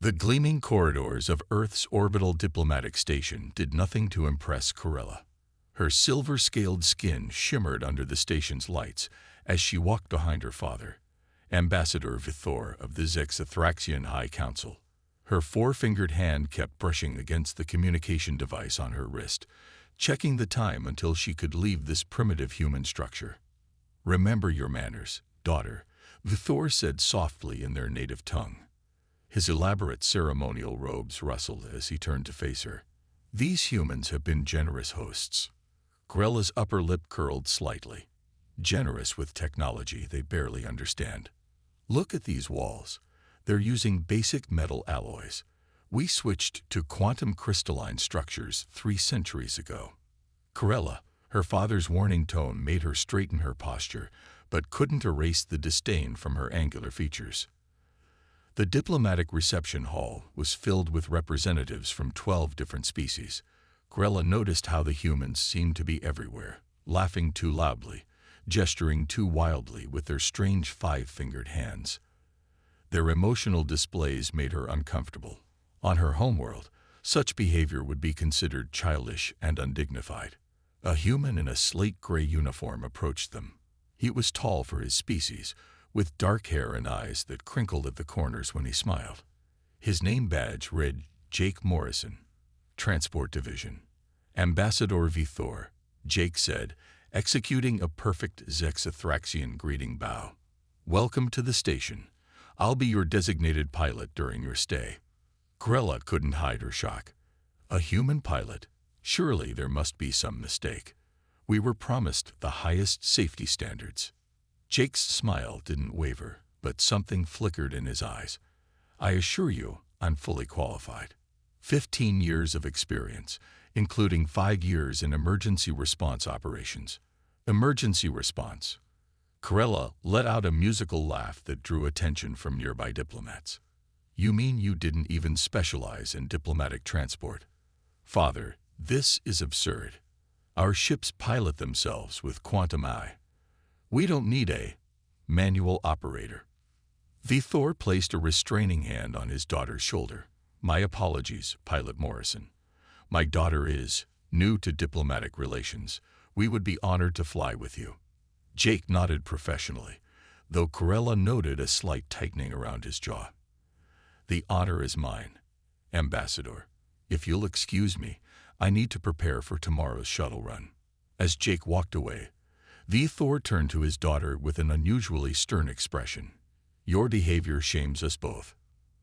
The gleaming corridors of Earth's orbital diplomatic station did nothing to impress Corella. Her silver-scaled skin shimmered under the station's lights as she walked behind her father, Ambassador Vithor of the Zexathraxian High Council. Her four-fingered hand kept brushing against the communication device on her wrist, checking the time until she could leave this primitive human structure. "Remember your manners, daughter," Vithor said softly in their native tongue. His elaborate ceremonial robes rustled as he turned to face her. "These humans have been generous hosts." Corella's upper lip curled slightly. "Generous with technology they barely understand. Look at these walls. They're using basic metal alloys. We switched to quantum crystalline structures 3 centuries ago." Corella, her father's warning tone made her straighten her posture, but couldn't erase the disdain from her angular features. The diplomatic reception hall was filled with representatives from 12 different species. Corella noticed how the humans seemed to be everywhere, laughing too loudly, gesturing too wildly with their strange 5-fingered hands. Their emotional displays made her uncomfortable. On her homeworld, such behavior would be considered childish and undignified. A human in a slate-gray uniform approached them. He was tall for his species, with dark hair and eyes that crinkled at the corners when he smiled. His name badge read Jake Morrison, Transport Division. "Ambassador Vithor," Jake said, executing a perfect Zexathraxian greeting bow. "Welcome to the station. I'll be your designated pilot during your stay." Corella couldn't hide her shock. A human pilot? Surely there must be some mistake. We were promised the highest safety standards. Jake's smile didn't waver, but something flickered in his eyes. "I assure you, I'm fully qualified. 15 years of experience, including 5 years in emergency response operations." Emergency response. Corella let out a musical laugh that drew attention from nearby diplomats. "You mean you didn't even specialize in diplomatic transport?" "Father, this is absurd. Our ships pilot themselves with quantum eye. We don't need a manual operator." Vithor placed a restraining hand on his daughter's shoulder. "My apologies, Pilot Morrison. My daughter is new to diplomatic relations. We would be honored to fly with you." Jake nodded professionally, though Corella noted a slight tightening around his jaw. "The honor is mine, Ambassador. If you'll excuse me, I need to prepare for tomorrow's shuttle run." As Jake walked away, Vithor turned to his daughter with an unusually stern expression. "Your behavior shames us both.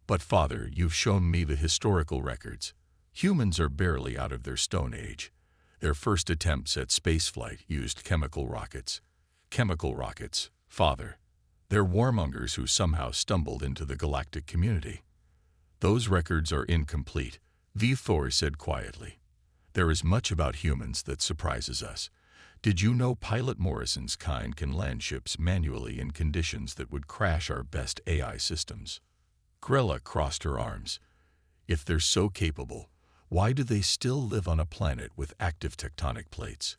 But father, you've shown me the historical records. Humans are barely out of their Stone Age. Their first attempts at spaceflight used chemical rockets. Chemical rockets, father. They're warmongers who somehow stumbled into the galactic community." "Those records are incomplete," Vithor said quietly. "There is much about humans that surprises us. Did you know Pilot Morrison's kind can land ships manually in conditions that would crash our best AI systems?" Corella crossed her arms. "If they're so capable, why do they still live on a planet with active tectonic plates?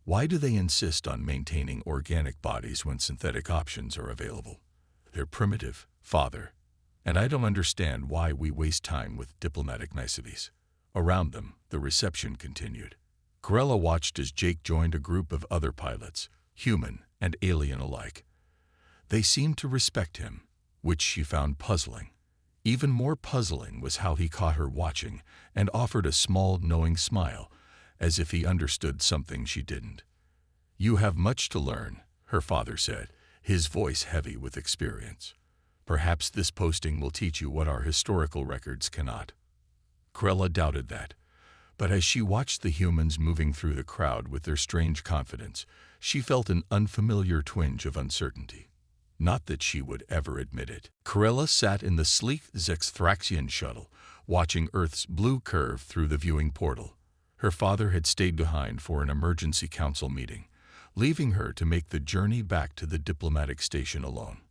Why do they insist on maintaining organic bodies when synthetic options are available? They're primitive, father. And I don't understand why we waste time with diplomatic niceties." Around them, the reception continued. Corella watched as Jake joined a group of other pilots, human and alien alike. They seemed to respect him, which she found puzzling. Even more puzzling was how he caught her watching and offered a small, knowing smile, as if he understood something she didn't. "You have much to learn," her father said, his voice heavy with experience. "Perhaps this posting will teach you what our historical records cannot." Corella doubted that. But as she watched the humans moving through the crowd with their strange confidence, she felt an unfamiliar twinge of uncertainty. Not that she would ever admit it. Corella sat in the sleek Zexathraxian shuttle, watching Earth's blue curve through the viewing portal. Her father had stayed behind for an emergency council meeting, leaving her to make the journey back to the diplomatic station alone.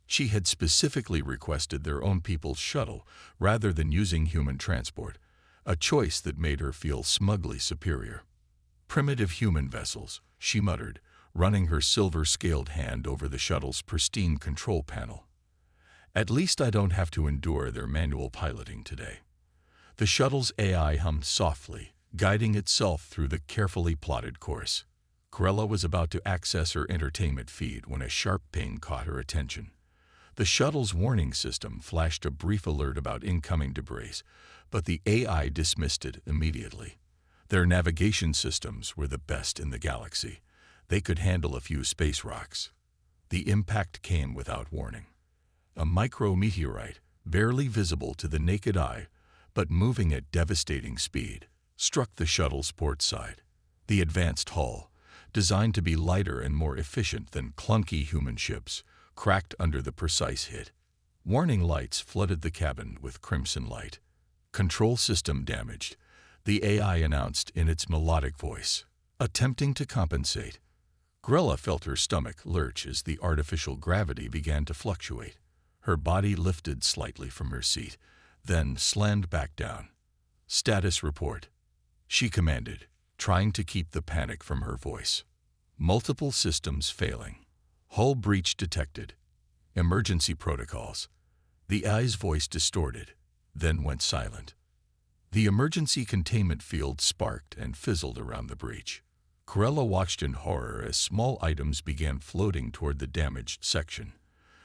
She had specifically requested their own people's shuttle rather than using human transport, a choice that made her feel smugly superior. "Primitive human vessels," she muttered, running her silver-scaled hand over the shuttle's pristine control panel. At least I don't have to endure their manual piloting today. The shuttle's AI hummed softly, guiding itself through the carefully plotted course. Corella was about to access her entertainment feed when a sharp ping caught her attention. The shuttle's warning system flashed a brief alert about incoming debris, but the AI dismissed it immediately. Their navigation systems were the best in the galaxy. They could handle a few space rocks. The impact came without warning. A micrometeorite, barely visible to the naked eye, but moving at devastating speed, struck the shuttle's port side. The advanced hull, designed to be lighter and more efficient than clunky human ships, cracked under the precise hit. Warning lights flooded the cabin with crimson light. Control system damaged, the AI announced in its melodic voice. Attempting to compensate, Grella felt her stomach lurch as the artificial gravity began to fluctuate. Her body lifted slightly from her seat, then slammed back down. "Status report," she commanded, trying to keep the panic from her voice. "Multiple systems failing. Hull breach detected. Emergency protocols." The AI's voice distorted, then went silent. The emergency containment field sparked and fizzled around the breach. Corella watched in horror as small items began floating toward the damaged section.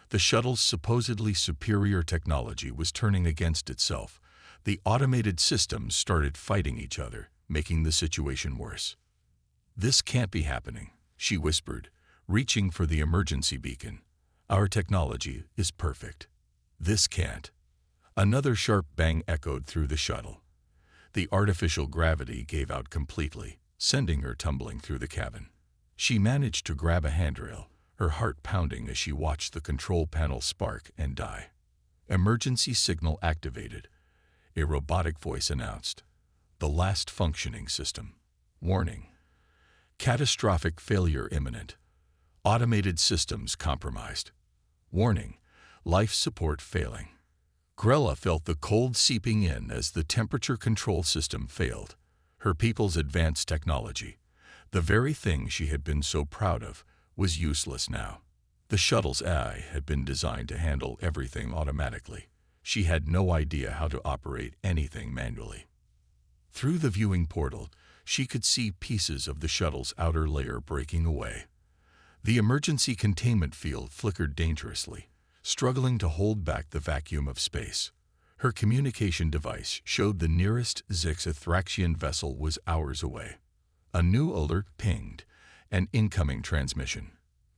The shuttle's supposedly superior technology was turning against itself. The automated systems started fighting each other, making the situation worse. "This can't be happening," she whispered, reaching for the emergency beacon. "Our technology is perfect. This can't." Another sharp bang echoed through the shuttle. The artificial gravity gave out completely, sending her tumbling through the cabin. She managed to grab a handrail, her heart pounding as she watched the control panel spark and die. "Emergency signal activated," a robotic voice announced. "The last functioning system. Warning. Catastrophic failure imminent. Automated systems compromised. Warning. Life support failing." Grella felt the cold seeping in as the temperature control system failed. Her people's advanced technology, the very thing she had been so proud of, was useless now. The shuttle's AI had been designed to handle everything automatically. She had no idea how to operate anything manually. Through the viewing portal, she could see pieces of the shuttle's outer layer breaking away. The emergency containment field flickered dangerously, struggling to hold back the vacuum of space. Her communication device showed the nearest Zixithraxian vessel was hours away. A new alert pinged, an incoming transmission.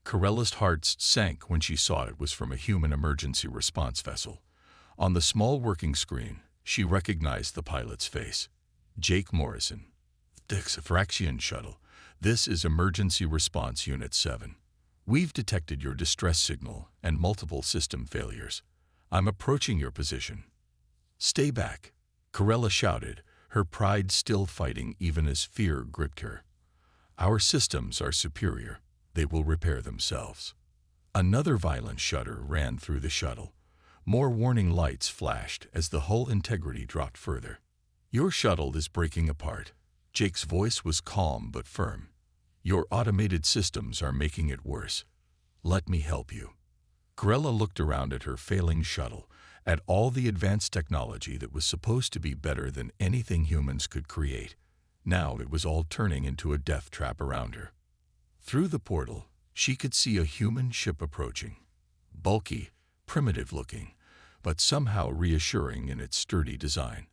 Corella's heart sank when she saw it was from a human emergency response vessel. On the small working screen, she recognized the pilot's face. "Jake Morrison. Zixithraxian shuttle. This is Emergency Response Unit 7. We've detected your distress signal and multiple system failures. I'm approaching your position." "Stay back," Corella shouted, her pride still fighting even as fear gripped her. "Our systems are superior. They will repair themselves." Another violent shudder ran through the shuttle. More warning lights flashed as the hull integrity dropped further. "Your shuttle is breaking apart." Jake's voice was calm but firm. "Your automated systems are making it worse. Let me help you." Grella looked around at her failing shuttle, at all the advanced technology that was supposed to be better than anything humans could create. Now it was all turning into a death trap around her. Through the portal, she could see a human ship approaching. Bulky, primitive-looking, but somehow reassuring in its sturdy design.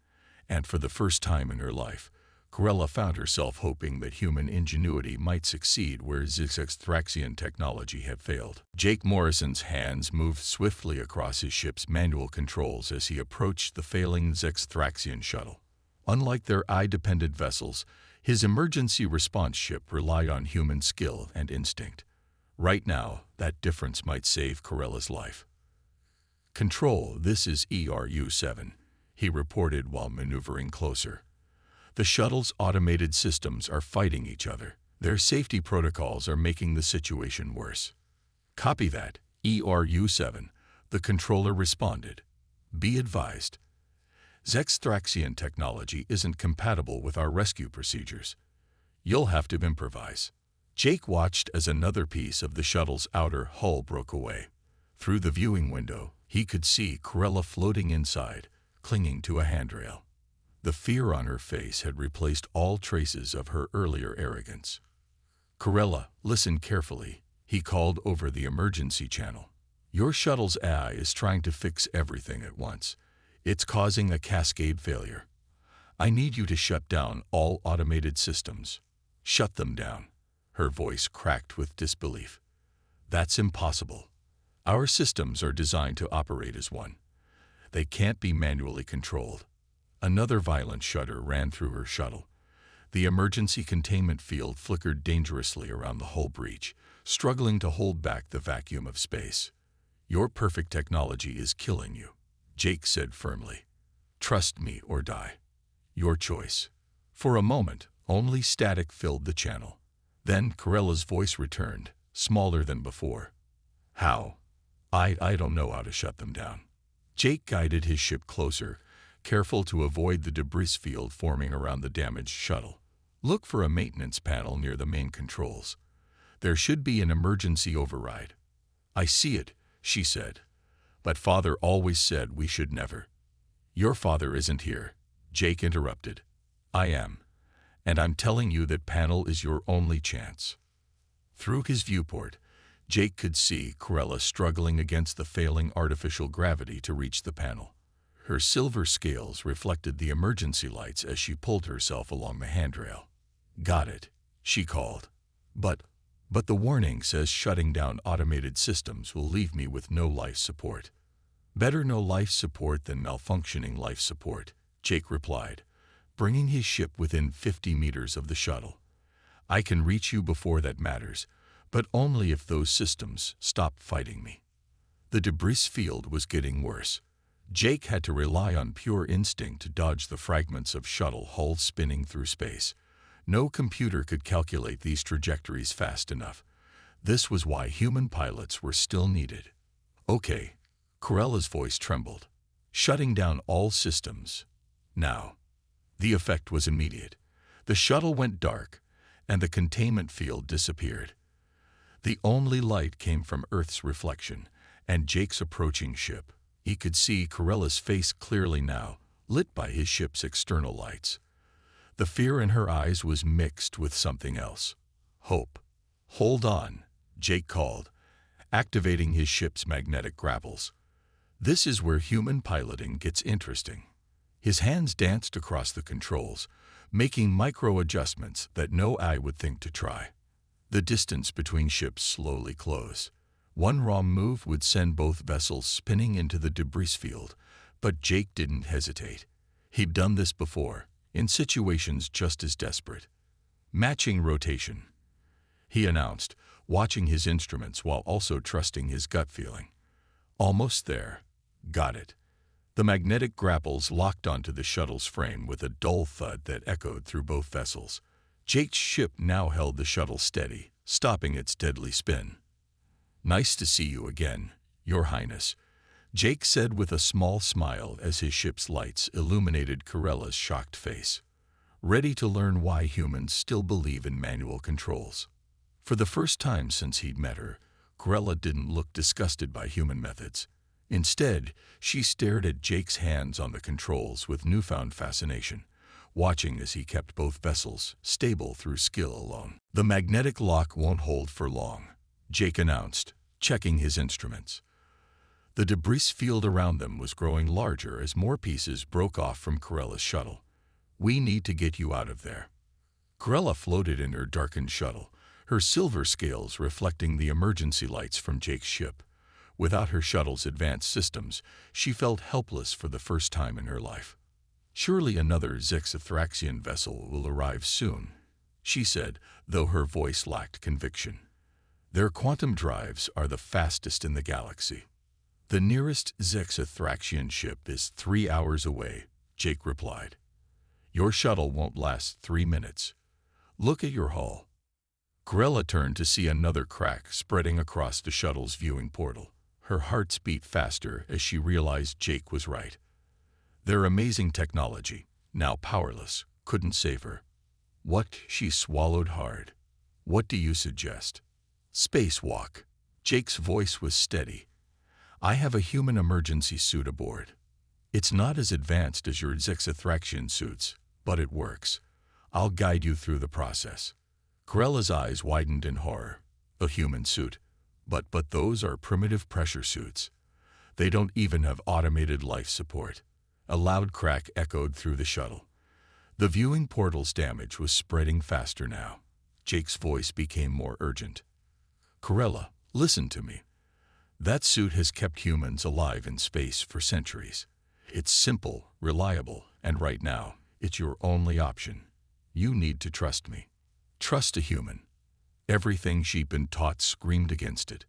And for the first time in her life, Corella found herself hoping that human ingenuity might succeed where Zixithraxian technology had failed. Jake Morrison's hands moved swiftly across his ship's manual controls as he approached the failing Zixithraxian shuttle. Unlike their eye-dependent vessels, his emergency response ship relied on human skill and instinct. Right now, that difference might save Corella's life. "Control, this is ERU-7, he reported while maneuvering closer. "The shuttle's automated systems are fighting each other. Their safety protocols are making the situation worse." "Copy that, ERU-7, the controller responded. "Be advised. Zixithraxian technology isn't compatible with our rescue procedures. You'll have to improvise." Jake watched as another piece of the shuttle's outer hull broke away. Through the viewing window, He could see Corella floating inside, clinging to a handrail. The fear on her face had replaced all traces of her earlier arrogance. "Corella, listen carefully," he called over the emergency channel. "Your shuttle's AI is trying to fix everything at once. It's causing a cascade failure. I need you to shut down all automated systems." "Shut them down." Her voice cracked with disbelief. "That's impossible. Our systems are designed to operate as one. They can't be manually controlled." Another violent shudder ran through her shuttle. The emergency containment field flickered dangerously around the hull breach, struggling to hold back the vacuum of space. "Your perfect technology is killing you," Jake said firmly. "Trust me or die. Your choice." For a moment, only static filled the channel. Then Corella's voice returned, smaller than before. "How? I don't know how to shut them down." Jake guided his ship closer, careful to avoid the debris field forming around the damaged shuttle. "Look for a maintenance panel near the main controls. There should be an emergency override." "I see it," she said. "But Father always said we should never." "Your father isn't here," Jake interrupted. "I am. And I'm telling you that panel is your only chance." Through his viewport, Jake could see Corella struggling against the failing artificial gravity to reach the panel. Her silver scales reflected the emergency lights as she pulled herself along the handrail. "Got it," she called. But the warning says shutting down automated systems will leave me with no life support." "Better no life support than malfunctioning life support," Jake replied, bringing his ship within 50 meters of the shuttle. "I can reach you before that matters, but only if those systems stop fighting me." The debris field was getting worse. Jake had to rely on pure instinct to dodge the fragments of shuttle hulls spinning through space. No computer could calculate these trajectories fast enough. This was why human pilots were still needed. "Okay," Corella's voice trembled. "Shutting down all systems. Now." The effect was immediate. The shuttle went dark, and the containment field disappeared. The only light came from Earth's reflection and Jake's approaching ship. He could see Corella's face clearly now, lit by his ship's external lights. The fear in her eyes was mixed with something else. Hope. "Hold on," Jake called, activating his ship's magnetic grapples. "This is where human piloting gets interesting." His hands danced across the controls, making micro-adjustments that no eye would think to try. The distance between ships slowly closed. One wrong move would send both vessels spinning into the debris field, but Jake didn't hesitate. He'd done this before, in situations just as desperate. "Matching rotation," he announced, watching his instruments while also trusting his gut feeling. "Almost there. Got it." The magnetic grapples locked onto the shuttle's frame with a dull thud that echoed through both vessels. Jake's ship now held the shuttle steady, stopping its deadly spin. "Nice to see you again, Your Highness," Jake said with a small smile as his ship's lights illuminated Corella's shocked face. Ready to learn why humans still believe in manual controls. For the first time since he'd met her, Corella didn't look disgusted by human methods. Instead, she stared at Jake's hands on the controls with newfound fascination, watching as he kept both vessels stable through skill alone. "The magnetic lock won't hold for long," Jake announced, checking his instruments. The debris field around them was growing larger as more pieces broke off from Corella's shuttle. "We need to get you out of there." Corella floated in her darkened shuttle, her silver scales reflecting the emergency lights from Jake's ship. Without her shuttle's advanced systems, she felt helpless for the first time in her life. "Surely another Zexathraxian vessel will arrive soon," she said, though her voice lacked conviction. "Their quantum drives are the fastest in the galaxy." "The nearest Zexathraxian ship is 3 hours away," Jake replied. "Your shuttle won't last 3 minutes. Look at your hull." Corella turned to see another crack spreading across the shuttle's viewing portal. Her heart beat faster as she realized Jake was right. Their amazing technology, now powerless, couldn't save her. "What?" She swallowed hard. "What do you suggest?" "Spacewalk." Jake's voice was steady. I have a human emergency suit aboard. It's not as advanced as your Zexathraxian suits, but it works. I'll guide you through the process." Corella's eyes widened in horror. A human suit. But those are primitive pressure suits. They don't even have automated life support. A loud crack echoed through the shuttle. The viewing portal's damage was spreading faster now. Jake's voice became more urgent. "Corella, listen to me. That suit has kept humans alive in space for centuries. It's simple, reliable, and right now, it's your only option. You need to trust me. Trust a human." Everything she'd been taught screamed against it.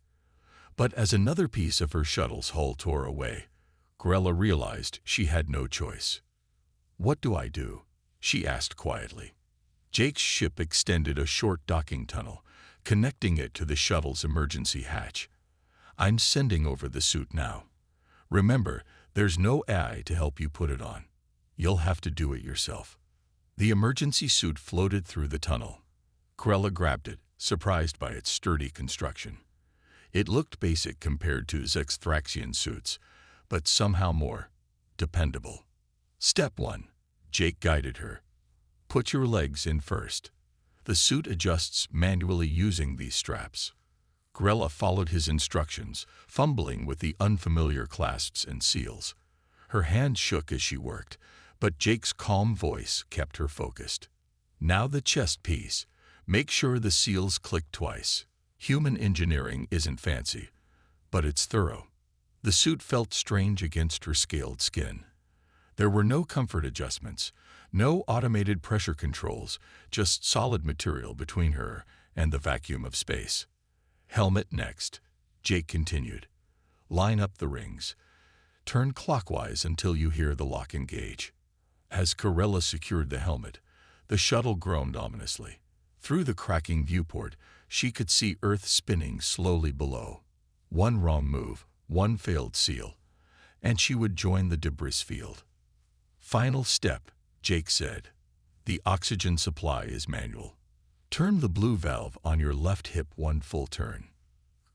But as another piece of her shuttle's hull tore away, Corella realized she had no choice. "What do I do?" she asked quietly. Jake's ship extended a short docking tunnel, connecting it to the shuttle's emergency hatch. "I'm sending over the suit now. Remember, there's no AI to help you put it on. You'll have to do it yourself." The emergency suit floated through the tunnel. Corella grabbed it, surprised by its sturdy construction. It looked basic compared to Zexathraxian suits, but somehow more dependable. "Step 1. Jake guided her. "Put your legs in first. The suit adjusts manually using these straps." Corella followed his instructions, fumbling with the unfamiliar clasps and seals. Her hands shook as she worked, but Jake's calm voice kept her focused. "Now the chest piece. Make sure the seals click twice. Human engineering isn't fancy, but it's thorough." The suit felt strange against her scaled skin. There were no comfort adjustments, no automated pressure controls, just solid material between her and the vacuum of space. "Helmet next," Jake continued. "Line up the rings. Turn clockwise until you hear the lock engage." As Corella secured the helmet, the shuttle groaned ominously. Through the cracking viewport, she could see Earth spinning slowly below. One wrong move, one failed seal, and she would join the debris field. "Final step," Jake said. "The oxygen supply is manual. Turn the blue valve on your left hip one full turn."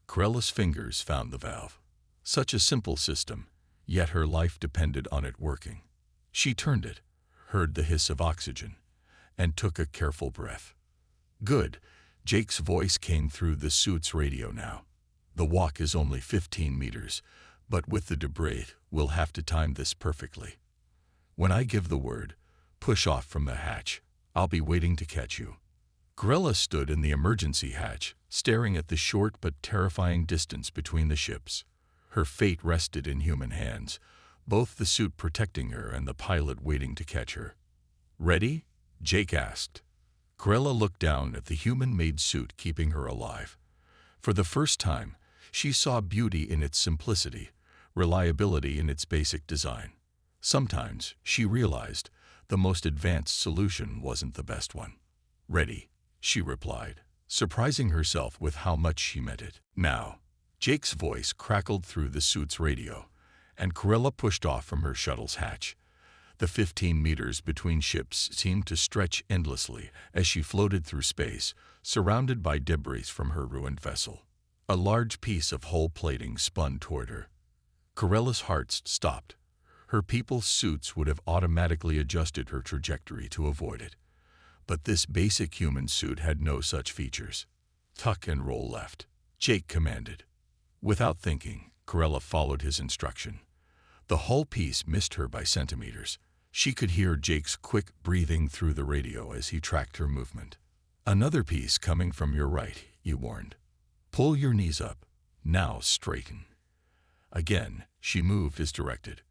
Corella's fingers found the valve. Such a simple system, yet her life depended on it working. She turned it, heard the hiss of oxygen, and took a careful breath. "Good." Jake's voice came through the suit's radio now. "The walk is only 15 meters, but with the debris, we'll have to time this perfectly. When I give the word, push off from the hatch. I'll be waiting to catch you." Corella stood in the emergency hatch, staring at the short but terrifying distance between the ships. Her fate rested in human hands, both the suit protecting her and the pilot waiting to catch her. "Ready?" Jake asked. Corella looked down at the human-made suit keeping her alive. For the first time, she saw beauty in its simplicity, reliability in its basic design. Sometimes, she realized, the most advanced solution wasn't the best one. "Ready," she replied, surprising herself with how much she meant it. "Now." Jake's voice crackled through the suit's radio, and Corella pushed off from her shuttle's hatch. The 15 meters between ships seemed to stretch endlessly as she floated through space, surrounded by debris from her ruined vessel. A large piece of hull plating spun toward her. Corella's heart stopped. Her people's suits would have automatically adjusted her trajectory to avoid it. But this basic human suit had no such features. "Tuck and roll left," Jake commanded. Without thinking, Corella followed his instruction. The hull piece missed her by centimeters. She could hear Jake's quick breathing through the radio as he tracked her movement. "Another piece coming from your right," he warned. "Pull your knees up. Now straighten." Again, she moved as directed.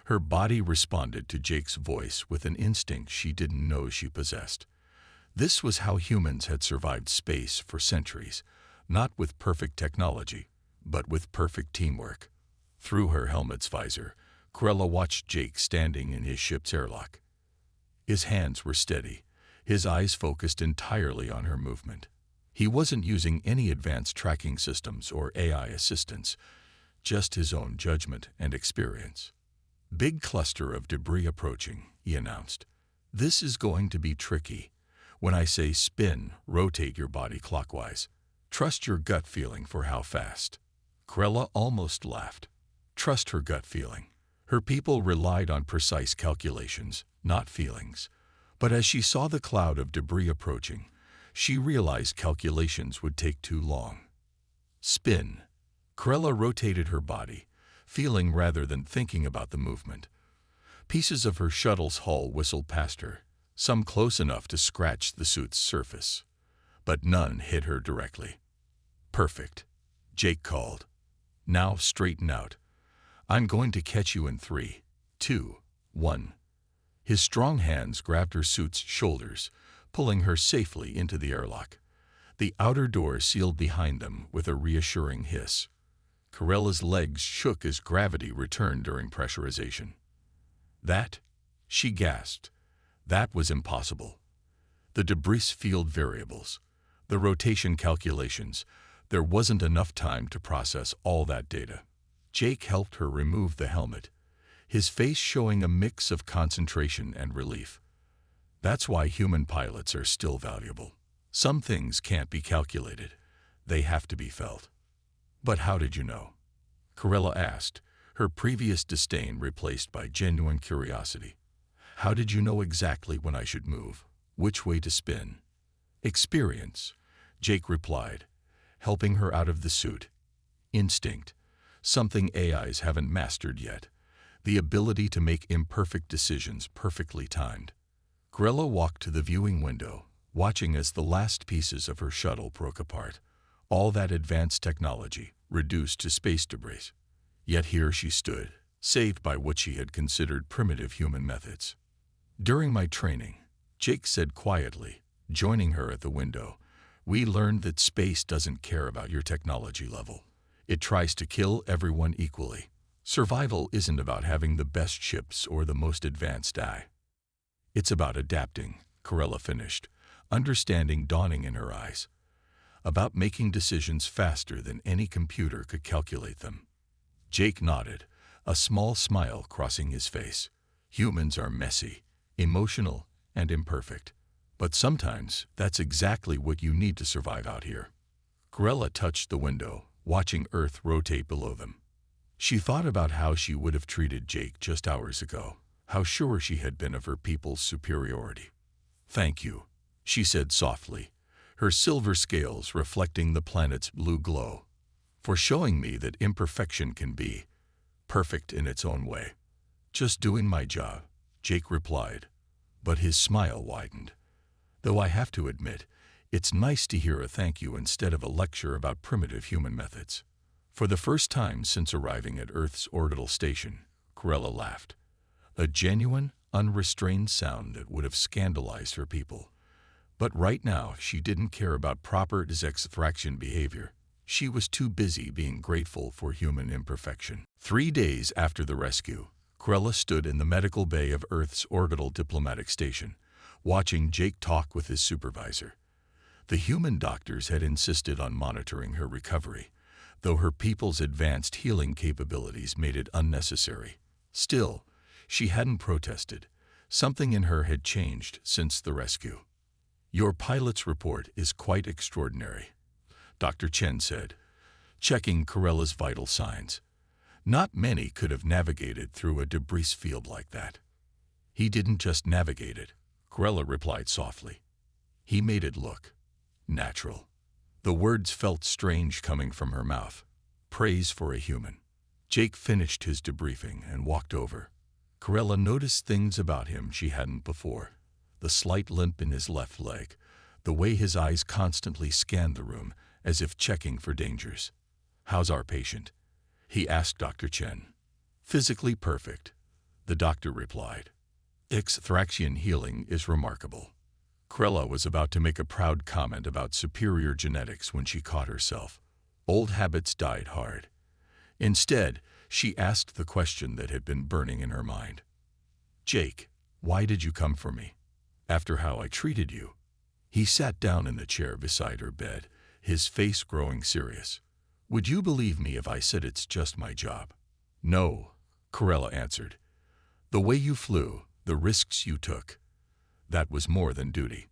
Her body responded to Jake's voice with an instinct she didn't know she possessed. This was how humans had survived space for centuries, not with perfect technology, but with perfect teamwork. Through her helmet's visor, Corella watched Jake standing in his ship's airlock. His hands were steady, his eyes focused entirely on her movement. He wasn't using any advanced tracking systems or AI assistance, just his own judgment and experience. "Big cluster of debris approaching," he announced. "This is going to be tricky. When I say spin, rotate your body clockwise. Trust your gut feeling for how fast." Corella almost laughed. Trust her gut feeling. Her people relied on precise calculations, not feelings. But as she saw the cloud of debris approaching, she realized calculations would take too long. Spin. Corella rotated her body, feeling rather than thinking about the movement. Pieces of her shuttle's hull whistled past her, some close enough to scratch the suit's surface. But none hit her directly. Perfect, Jake called. Now straighten out. I'm going to catch you in 3, 2, 1. His strong hands grabbed her suit's shoulders, pulling her safely into the airlock. The outer door sealed behind them with a reassuring hiss. Corella's legs shook as gravity returned during pressurization. That, she gasped, that was impossible. The debris field variables, the rotation calculations, there wasn't enough time to process all that data. Jake helped her remove the helmet, his face showing a mix of concentration and relief. That's why human pilots are still valuable. Some things can't be calculated. They have to be felt. But how did you know? Corella asked, her previous disdain replaced by genuine curiosity. How did you know exactly when I should move, which way to spin? Experience, Jake replied, helping her out of the suit. Instinct, something AIs haven't mastered yet. The ability to make imperfect decisions perfectly timed. Corella walked to the viewing window, watching as the last pieces of her shuttle broke apart. All that advanced technology reduced to space debris. Yet here she stood, saved by what she had considered primitive human methods. During my training, Jake said quietly, joining her at the window, we learned that space doesn't care about your technology level. It tries to kill everyone equally. Survival isn't about having the best ships or the most advanced AI. It's about adapting, Corella finished, understanding dawning in her eyes. About making decisions faster than any computer could calculate them. Jake nodded, a small smile crossing his face. Humans are messy, emotional, and imperfect. But sometimes that's exactly what you need to survive out here. Corella touched the window, watching Earth rotate below them. She thought about how she would have treated Jake just hours ago, how sure she had been of her people's superiority. Thank you, she said softly, her silver scales reflecting the planet's blue glow, for showing me that imperfection can be perfect in its own way. Just doing my job, Jake replied, but his smile widened. Though I have to admit, it's nice to hear a thank you instead of a lecture about primitive human methods. For the first time since arriving at Earth's orbital station, Corella laughed. A genuine, unrestrained sound that would have scandalized her people. But right now, she didn't care about proper extraction behavior. She was too busy being grateful for human imperfection. 3 days after the rescue, Corella stood in the medical bay of Earth's orbital diplomatic station, watching Jake talk with his supervisor. The human doctors had insisted on monitoring her recovery, though her people's advanced healing capabilities made it unnecessary. Still, she hadn't protested. Something in her had changed since the rescue. Your pilot's report is quite extraordinary, Dr. Chen said, checking Corella's vital signs. Not many could have navigated through a debris field like that. He didn't just navigate it, Corella replied softly. He made it look natural. The words felt strange coming from her mouth. Praise for a human. Jake finished his debriefing and walked over. Corella noticed things about him she hadn't before. The slight limp in his left leg, the way his eyes constantly scanned the room as if checking for dangers. How's our patient? He asked Dr. Chen. Physically perfect, the doctor replied. Extraction healing is remarkable. Corella was about to make a proud comment about superior genetics when she caught herself. Old habits died hard. Instead, she asked the question that had been burning in her mind. Jake, why did you come for me? After how I treated you? He sat down in the chair beside her bed, his face growing serious. Would you believe me if I said it's just my job? No, Corella answered. The way you flew, the risks you took, that was more than duty.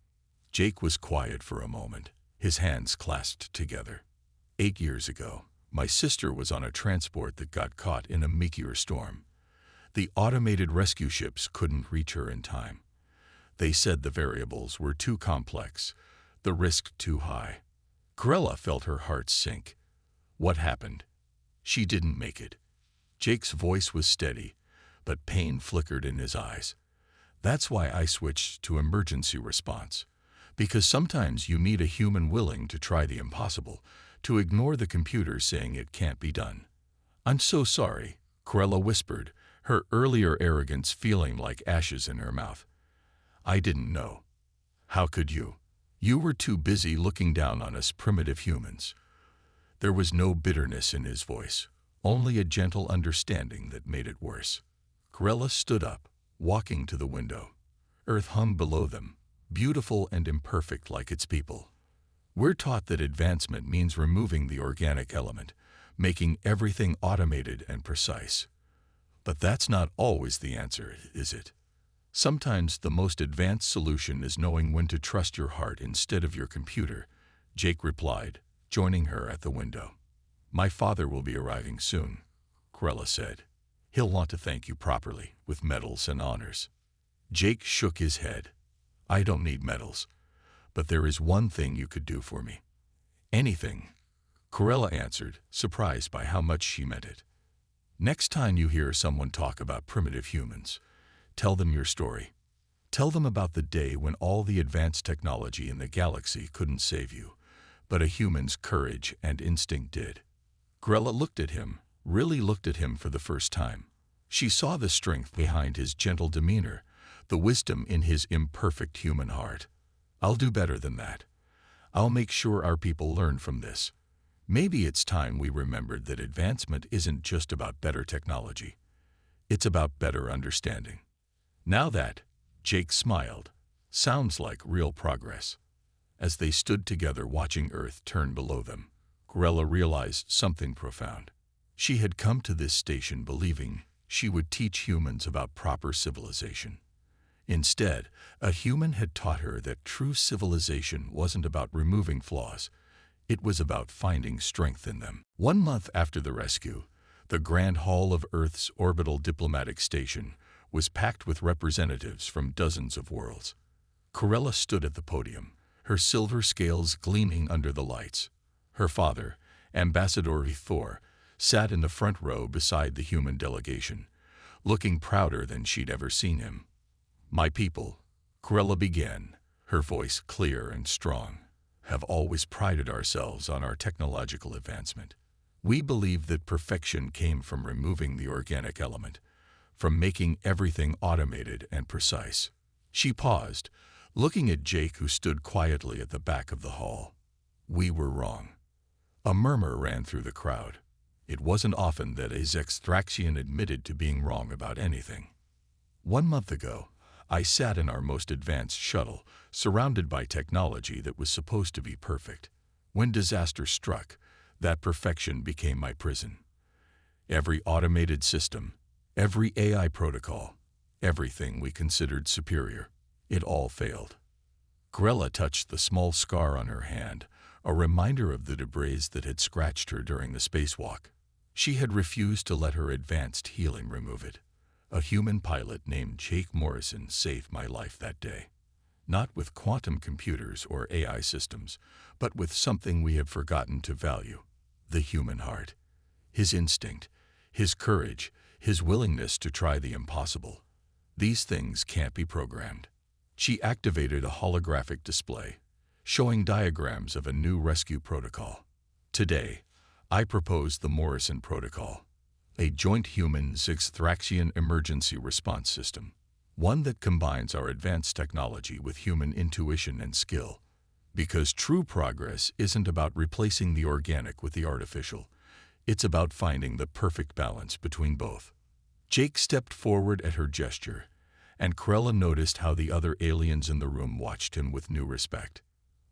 Jake was quiet for a moment, his hands clasped together. 8 years ago, My sister was on a transport that got caught in a meteor storm. The automated rescue ships couldn't reach her in time. They said the variables were too complex, the risk too high. Corella felt her heart sink. What happened? She didn't make it. Jake's voice was steady, but pain flickered in his eyes. That's why I switched to emergency response. Because sometimes you need a human willing to try the impossible, to ignore the computer saying it can't be done. I'm so sorry, Corella whispered, her earlier arrogance feeling like ashes in her mouth. I didn't know. How could you? You were too busy looking down on us primitive humans. There was no bitterness in his voice, only a gentle understanding that made it worse. Corella stood up, walking to the window. Earth hung below them, beautiful and imperfect like its people. We're taught that advancement means removing the organic element, making everything automated and precise. But that's not always the answer, is it? Sometimes the most advanced solution is knowing when to trust your heart instead of your computer, Jake replied, joining her at the window. My father will be arriving soon, Corella said. He'll want to thank you properly, with medals and honors. Jake shook his head. I don't need medals, but there is one thing you could do for me. Anything, Corella answered, surprised by how much she meant it. Next time you hear someone talk about primitive humans, tell them your story. Tell them about the day when all the advanced technology in the galaxy couldn't save you, but a human's courage and instinct did. Corella looked at him, really looked at him for the first time. She saw the strength behind his gentle demeanor, the wisdom in his imperfect human heart. I'll do better than that. I'll make sure our people learn from this. Maybe it's time we remembered that advancement isn't just about better technology. It's about better understanding. Now that, Jake smiled, sounds like real progress. As they stood together watching Earth turn below them, Corella realized something profound. She had come to this station believing she would teach humans about proper civilization. Instead, a human had taught her that true civilization wasn't about removing flaws. It was about finding strength in them. 1 month after the rescue, the Grand Hall of Earth's orbital diplomatic station was packed with representatives from dozens of worlds. Corella stood at the podium, her silver scales gleaming under the lights. Her father, Ambassador Thor, sat in the front row beside the human delegation, looking prouder than she'd ever seen him. My people, Corella began, her voice clear and strong, have always prided ourselves on our technological advancement. We believe that perfection came from removing the organic element, from making everything automated and precise. She paused, looking at Jake, who stood quietly at the back of the hall. We were wrong. A murmur ran through the crowd. It wasn't often that a Zextraxian admitted to being wrong about anything. 1 month ago, I sat in our most advanced shuttle, surrounded by technology that was supposed to be perfect. When disaster struck, that perfection became my prison. Every automated system, every AI protocol, everything we considered superior, it all failed. Corella touched the small scar on her hand, a reminder of the debris that had scratched her during the spacewalk. She had refused to let her advanced healing remove it. A human pilot named Jake Morrison saved my life that day. Not with quantum computers or AI systems, but with something we have forgotten to value, the human heart. His instinct, his courage, his willingness to try the impossible. These things can't be programmed. She activated a holographic display, showing diagrams of a new rescue protocol. Today, I propose the Morrison Protocol, a joint human Zextraxian emergency response system, one that combines our advanced technology with human intuition and skill. Because true progress isn't about replacing the organic with the artificial. It's about finding the perfect balance between both. Jake stepped forward at her gesture, and Corella noticed how the other aliens in the room watched him with new respect.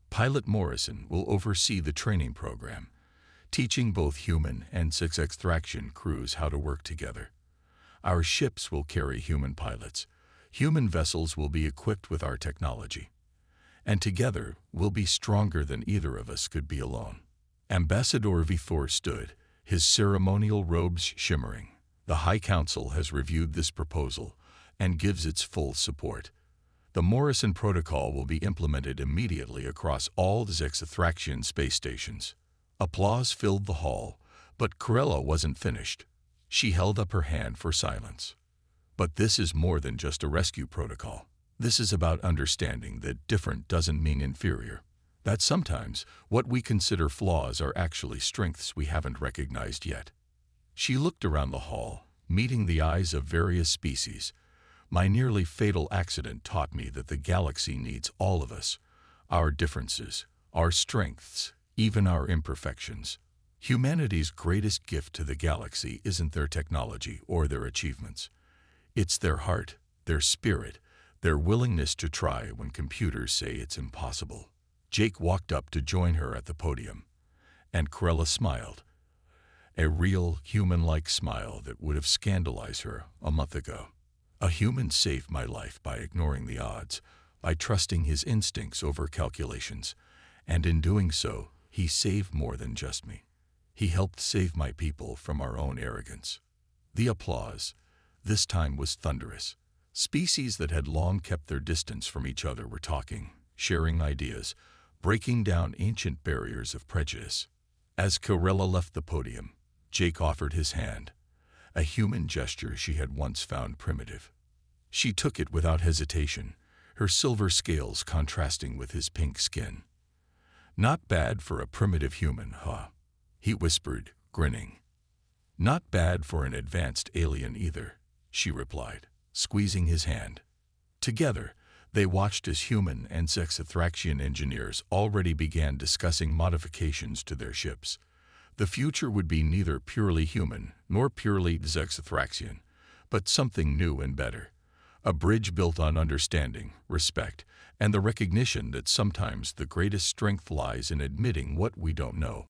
Pilot Morrison will oversee the training program, teaching both human and Zextraxian crews how to work together. Our ships will carry human pilots. Human vessels will be equipped with our technology. And together, we'll be stronger than either of us could be alone. Ambassador Thor stood, his ceremonial robes shimmering. The High Council has reviewed this proposal and gives its full support. The Morrison Protocol will be implemented immediately across all Zexathraxian space stations. Applause filled the hall, but Corella wasn't finished. She held up her hand for silence. But this is more than just a rescue protocol. This is about understanding that different doesn't mean inferior. That sometimes what we consider flaws are actually strengths we haven't recognized yet. She looked around the hall, meeting the eyes of various species. My nearly fatal accident taught me that the galaxy needs all of us, our differences, our strengths, even our imperfections. Humanity's greatest gift to the galaxy isn't their technology or their achievements. It's their heart, their spirit, their willingness to try when computers say it's impossible. Jake walked up to join her at the podium, and Corella smiled. A real, human-like smile that would have scandalized her a month ago. A human saved my life by ignoring the odds, by trusting his instincts over calculations, and in doing so, he saved more than just me. He helped save my people from our own arrogance. The applause, this time, was thunderous. Species that had long kept their distance from each other were talking, sharing ideas, breaking down ancient barriers of prejudice. As Corella left the podium, Jake offered his hand, a human gesture she had once found primitive. She took it without hesitation, her silver scales contrasting with his pink skin. "Not bad for a primitive human, huh?" he whispered, grinning. "Not bad for an advanced alien either," she replied, squeezing his hand. Together, they watched as human and Zexathraxian engineers already began discussing modifications to their ships. The future would be neither purely human nor purely Zexathraxian, but something new and better. A bridge built on understanding, respect, and the recognition that sometimes the greatest strength lies in admitting what we don't know.